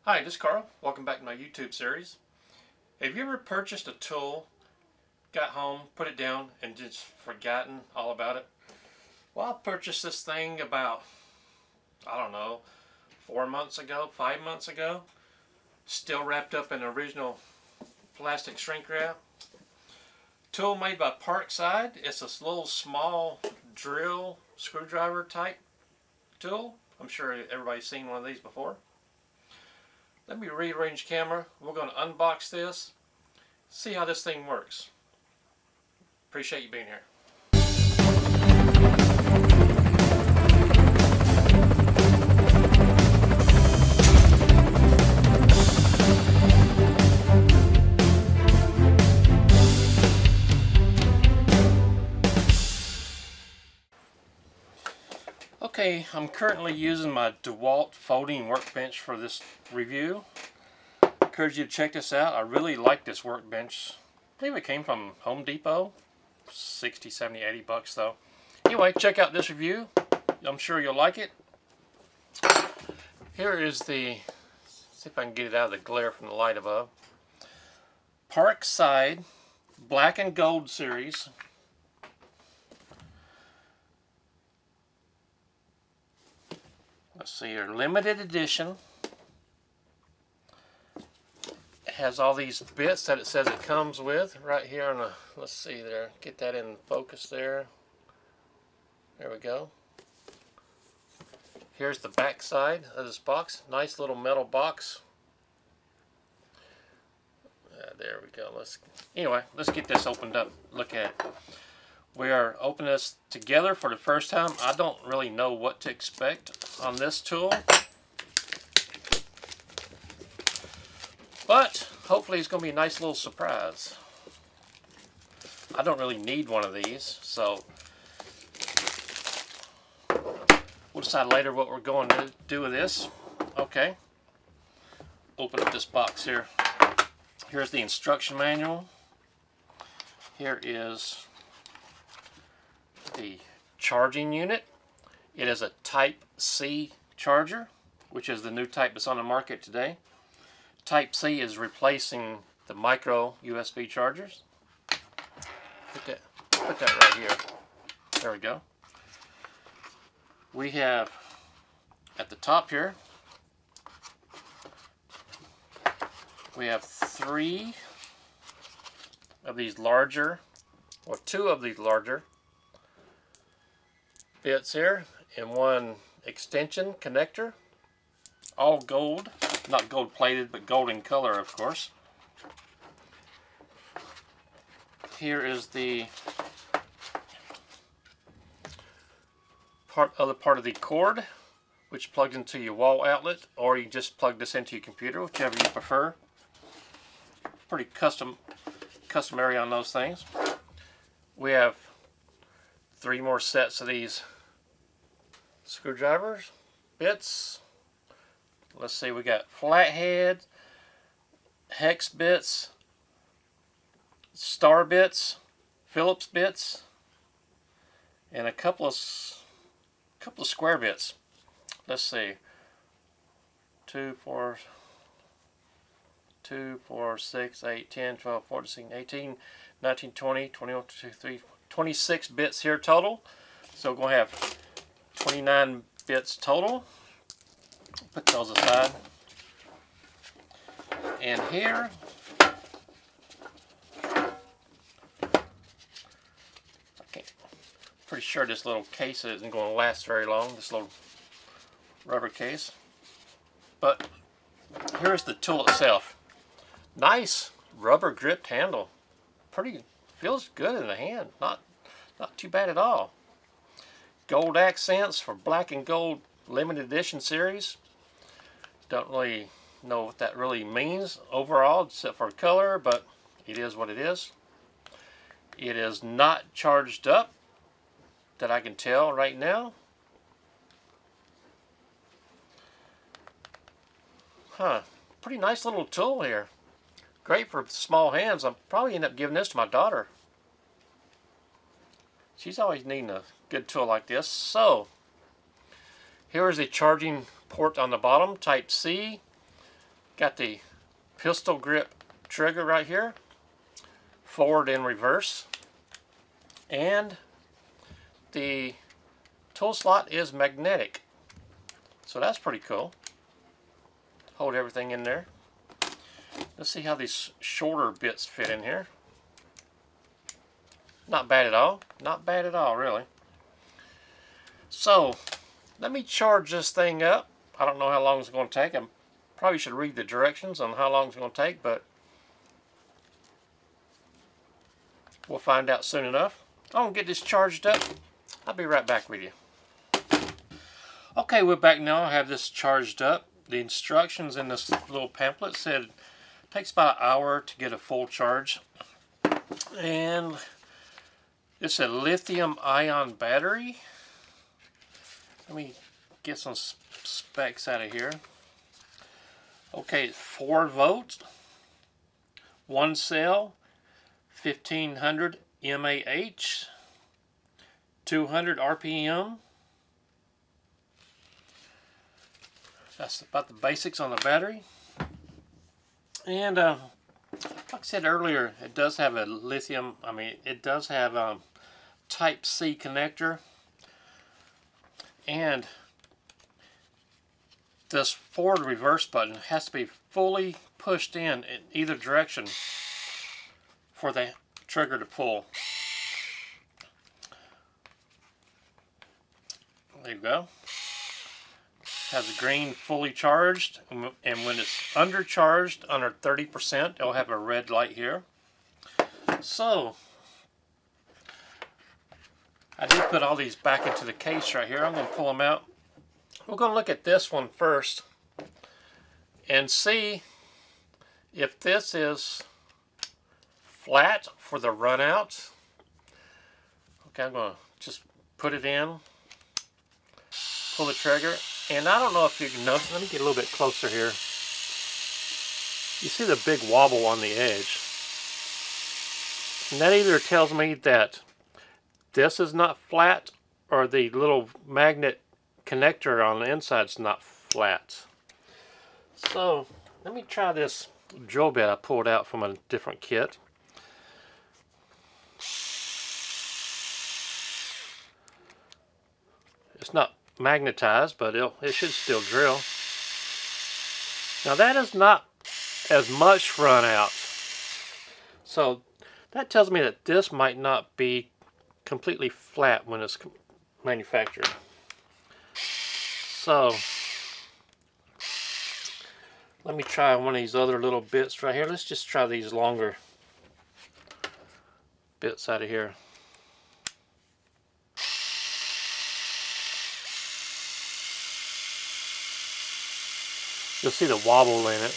Hi, this is Carl. Welcome back to my YouTube series. Have you ever purchased a tool, got home, put it down, and just forgotten all about it? Well, I purchased this thing about, I don't know, 4 months ago, 5 months ago. Still wrapped up in the original plastic shrink wrap. Tool made by Parkside. It's this little small drill screwdriver type tool. I'm sure everybody's seen one of these before. Let me rearrange camera. We're going to unbox this, see how this thing works. Appreciate you being here. Okay, I'm currently using my DeWalt folding workbench for this review. I encourage you to check this out. I really like this workbench. I believe it came from Home Depot. 60, 70, 80 bucks though. Anyway, check out this review. I'm sure you'll like it. Here is the, see if I can get it out of the glare from the light above. Parkside Black and Gold series. Let's see here, limited edition. It has all these bits that it says it comes with right here on the, let's see there, get that in focus there. There we go. Here's the back side of this box. Nice little metal box. There we go. Anyway, let's get this opened up. Look at it. We are opening this together for the first time. I don't really know what to expect on this tool, but hopefully it's going to be a nice little surprise. I don't really need one of these, so we'll decide later what we're going to do with this. Okay, open up this box here. Here's the instruction manual. Here is the charging unit. It is a Type C charger, which is the new type that's on the market today. Type C is replacing the micro USB chargers. Put that right here. There we go. We have at the top here, we have 3 of these larger, or 2 of these larger bits here, and 1 extension connector, all gold, not gold plated but gold in color, of course. Here is the other part of the cord, which plugs into your wall outlet, or you just plug this into your computer, whichever you prefer. Pretty customary on those things. We have 3 more sets of these screwdrivers, bits. Let's see, we got flathead, hex bits, star bits, Phillips bits, and a couple of square bits. Let's see, 2, 4, 6, 8, 10, 12, 14, 16, 18, 19, 20, 21, 22, 23, 26 bits here total. So we're going to have 29 bits total. Put those aside. And here, pretty sure this little case isn't going to last very long, this little rubber case. But here's the tool itself. Nice rubber gripped handle. Feels good in the hand. Not too bad at all. Gold accents for Black and Gold limited edition series. Don't really know what that really means overall, except for color, but it is what it is. It is not charged up, that I can tell right now. Pretty nice little tool here. Great for small hands. I'll probably end up giving this to my daughter. She's always needing a good tool like this. So, here is a charging port on the bottom, Type C. Got the pistol grip trigger right here, forward and reverse, and the tool slot is magnetic, so that's pretty cool. Hold everything in there. Let's see how these shorter bits fit in here. Not bad at all. Not bad at all, really. So, let me charge this thing up. I don't know how long it's going to take. I probably should read the directions on how long it's going to take, but we'll find out soon enough. I'm going to get this charged up. I'll be right back with you. Okay, we're back now. I have this charged up. The instructions in this little pamphlet said it takes about an hour to get a full charge. And it's a lithium-ion battery. Let me get some specs out of here. Okay, 4 volts, 1 cell, 1500 mAh, 200 RPM. That's about the basics on the battery. And like I said earlier, it does have a lithium, it does have a type C connector. And this forward reverse button has to be fully pushed in either direction for the trigger to pull. There you go. Has a green fully charged, and when it's undercharged, under 30%, it'll have a red light here. So, I did put all these back into the case right here. I'm going to pull them out. We're going to look at this one first and see if this is flat for the run out. Okay, I'm going to just put it in, pull the trigger. And I don't know if you can notice, let me get a little bit closer here. You see the big wobble on the edge. And that either tells me that this is not flat, or the little magnet connector on the inside is not flat. So, let me try this drill bit I pulled out from a different kit. It's not magnetized, but it should still drill. Now that is not as much run out, so that tells me that this might not be completely flat when it's manufactured. So let me try one of these other little bits right here. Let's just try these longer bits out of here. You'll see the wobble in it.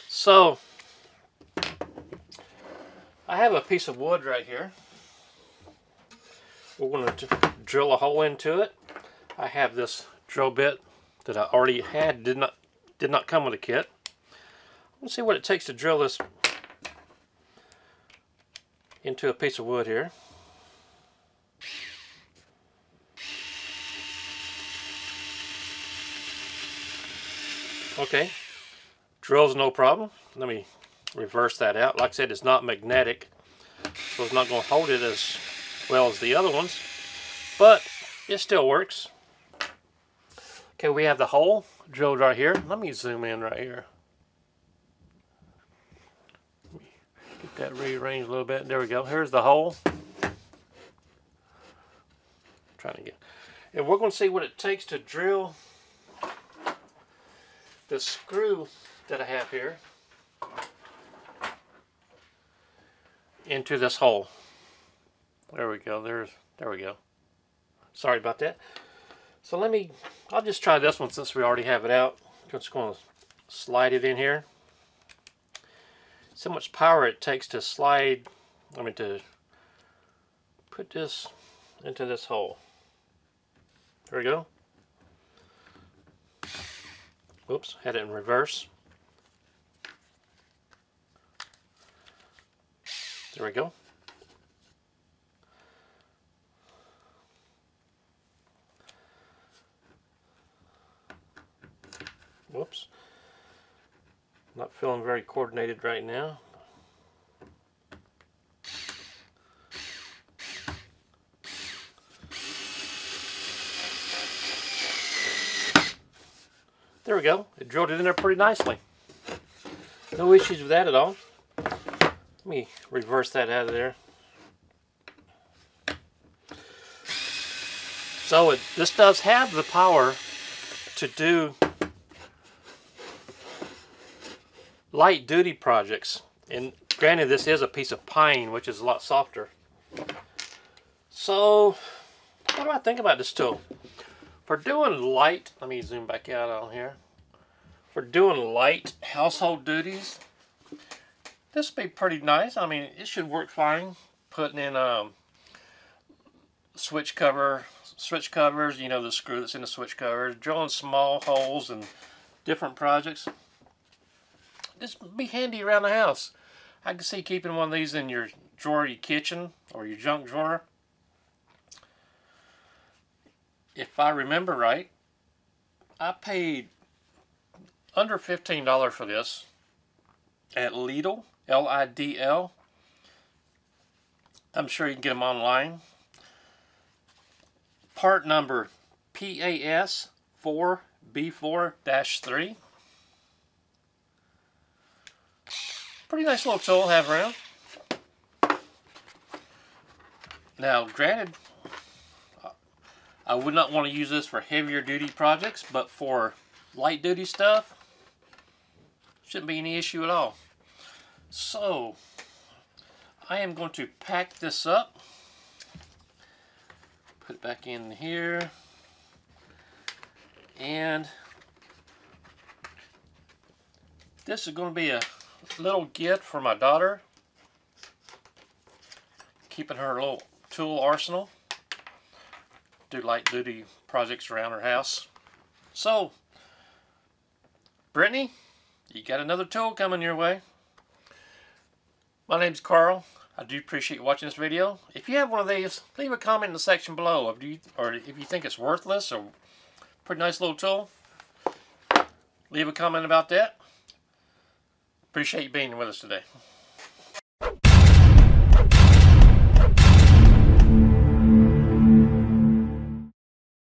So, I have a piece of wood right here. We're going to drill a hole into it. I have this drill bit that I already had, did not come with a kit. Let's see what it takes to drill this into a piece of wood here. Okay, drill's no problem. Let me reverse that out. Like I said, it's not magnetic, so it's not going to hold it as well as the other ones, but it still works. Okay, we have the hole drilled right here. Let me zoom in right here. Get that rearranged a little bit. There we go. Here's the hole. And we're going to see what it takes to drill the screw that I have here into this hole. There we go. There we go. Sorry about that. So I'll just try this one since we already have it out. I'm just going to slide it in here. So much power it takes to to put this into this hole. There we go. Oops, had it in reverse. There we go. Whoops. Not feeling very coordinated right now. There we go. It drilled it in there pretty nicely. No issues with that at all. Let me reverse that out of there. So this does have the power to do light duty projects. And granted, this is a piece of pine, which is a lot softer. So what do I think about this tool? For doing light, let me zoom back out on here. For doing light household duties, this would be pretty nice. I mean, it should work fine. Putting in switch covers, you know, the screw that's in the switch covers, drilling small holes in different projects. This would be handy around the house. I can see keeping one of these in your drawer of your kitchen or your junk drawer. If I remember right, I paid under $15 for this at Lidl, L-I-D-L. I'm sure you can get them online. Part number PAS 4B4-3. Pretty nice little tool to have around. Now, granted, I would not want to use this for heavier duty projects, but for light duty stuff, shouldn't be any issue at all. So, I am going to pack this up, put it back in here, and this is going to be a little gift for my daughter, keeping her little tool arsenal, do light duty projects around her house. So, Brittany, you got another tool coming your way. My name's Carl. I do appreciate you watching this video. If you have one of these, leave a comment in the section below. Or if you think it's worthless or pretty nice little tool, leave a comment about that. Appreciate you being with us today.